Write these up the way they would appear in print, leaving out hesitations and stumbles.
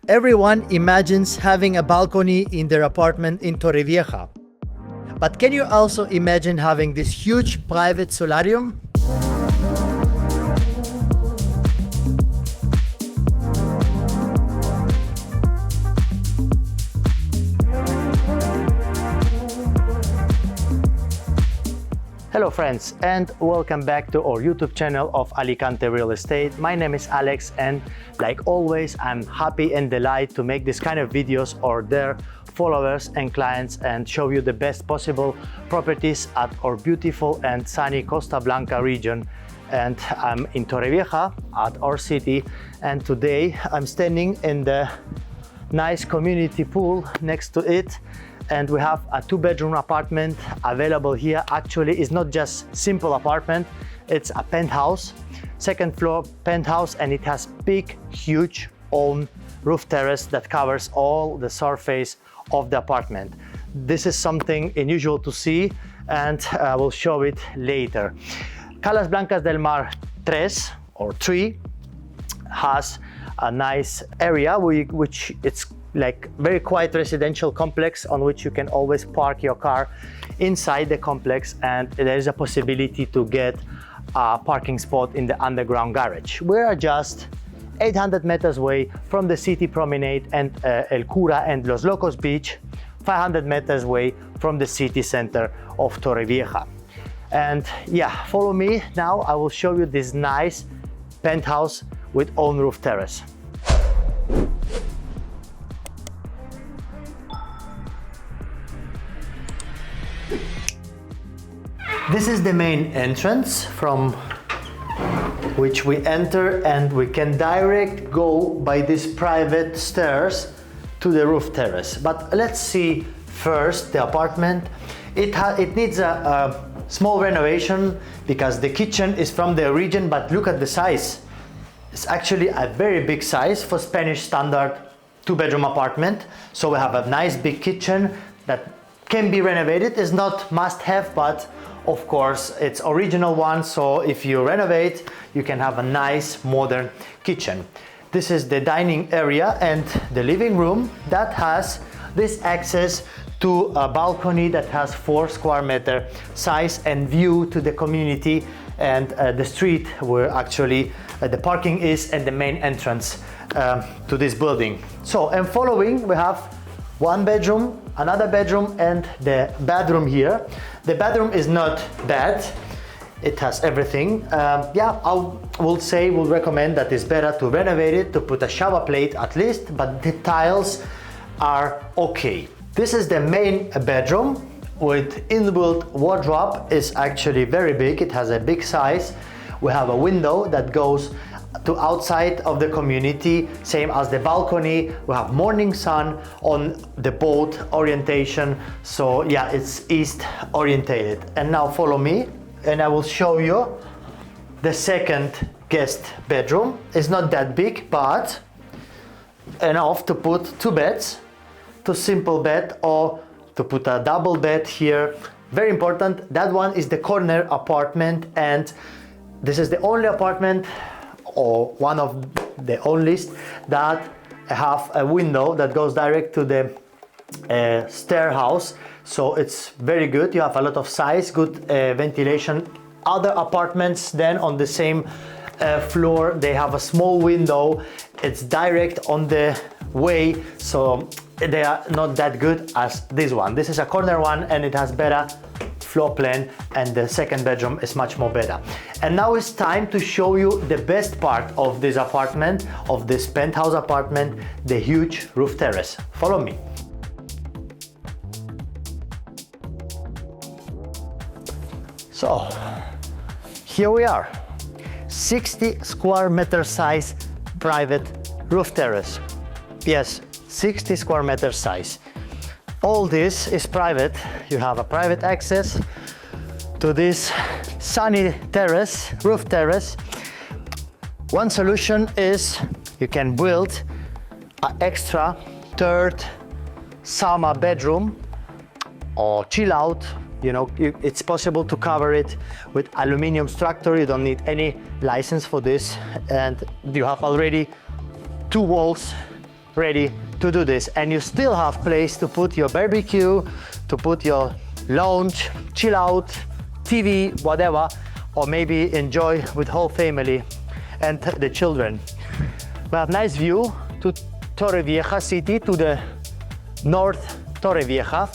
Everyone imagines having a balcony in their apartment in Torrevieja. But can you also imagine having this huge private solarium? Hello friends, and welcome back to our YouTube channel of Alicante Real Estate. My name is Alex, and like always, I'm happy and delighted to make this kind of videos for their followers and clients and show you the best possible properties at our beautiful and sunny Costa Blanca region. And I'm in Torrevieja at our city, and today I'm standing in the nice community pool next to it. And we have a 2-bedroom apartment available here. Actually, it's not just simple apartment, it's a penthouse, second floor penthouse, and it has big, huge own roof terrace that covers all the surface of the apartment. This is something unusual to see, and I will show it later. Calas Blancas del Mar 3 or 3 has a nice area which it's like very quiet residential complex on which you can always park your car inside the complex, and there is a possibility to get a parking spot in the underground garage. We are just 800 meters away from the city promenade and El Cura and Los Locos Beach, 500 meters away from the city center of Torrevieja. And yeah, follow me now. I will show you this nice penthouse with own roof terrace. This is the main entrance from which we enter, and we can direct go by these private stairs to the roof terrace. But let's see first the apartment. It needs a small renovation because the kitchen is from the region, but look at the size. It's actually a very big size for Spanish standard 2-bedroom apartment. So we have a nice big kitchen that can be renovated. It's not must-have, but of course it's original one, so if you renovate you can have a nice modern kitchen. This is the dining area and the living room that has this access to a balcony that has 4 square meter size and view to the community and the street where actually the parking is and the main entrance to this building. So, and following we have 1 bedroom, another bedroom, and the bathroom here. The bathroom is not bad. It has everything. Yeah, I will recommend that it's better to renovate it, to put a shower plate at least, but the tiles are okay. This is the main bedroom with inbuilt wardrobe. Is actually very big. It has a big size. We have a window that goes to outside of the community, same as the balcony. We have morning sun on the boat orientation, so yeah, it's east orientated. And now follow me and I will show you the second guest bedroom. It's not that big, but enough to put 2 beds, 2 simple bed, or to put a double bed here. Very important, that one is the corner apartment, and this is the only apartment or one of the only that have a window that goes direct to the stair house, so it's very good. You have a lot of size, good ventilation. Other apartments then on the same floor, they have a small window, it's direct on the way, so they are not that good as this one. This is a corner one and it has better floor plan, and the second bedroom is much more better. And now it's time to show you the best part of this apartment, of this penthouse apartment, the huge roof terrace. Follow me. So here we are, 60 square meter size private roof terrace. Yes, 60 square meter size. All this is private. You have a private access to this sunny terrace, roof terrace. One solution is you can build an extra 3rd SUMA bedroom or chill out. You know, it's possible to cover it with aluminum structure. You don't need any license for this, and you have already 2 walls ready to do this, and you still have place to put your barbecue, to put your lounge, chill out, TV, whatever, or maybe enjoy with whole family and the children. We have nice view to Torrevieja city, to the north Torrevieja,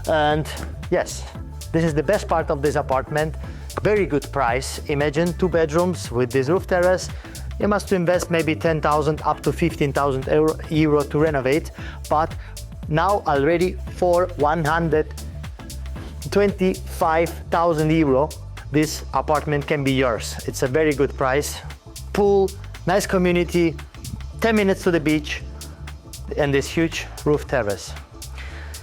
and yes, this is the best part of this apartment. Very good price. Imagine 2 bedrooms with this roof terrace. You must invest maybe 10,000 up to 15,000 euro to renovate, but now already for 125,000 euro, this apartment can be yours. It's a very good price. Pool, nice community, 10 minutes to the beach, and this huge roof terrace.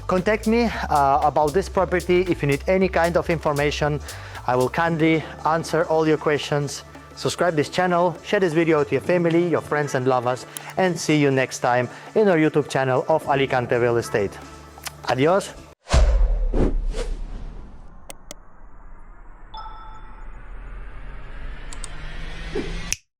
Contact me about this property if you need any kind of information. I will kindly answer all your questions. Subscribe this channel, share this video to your family, your friends and lovers, and see you next time in our YouTube channel of Alicante Real Estate. Adios.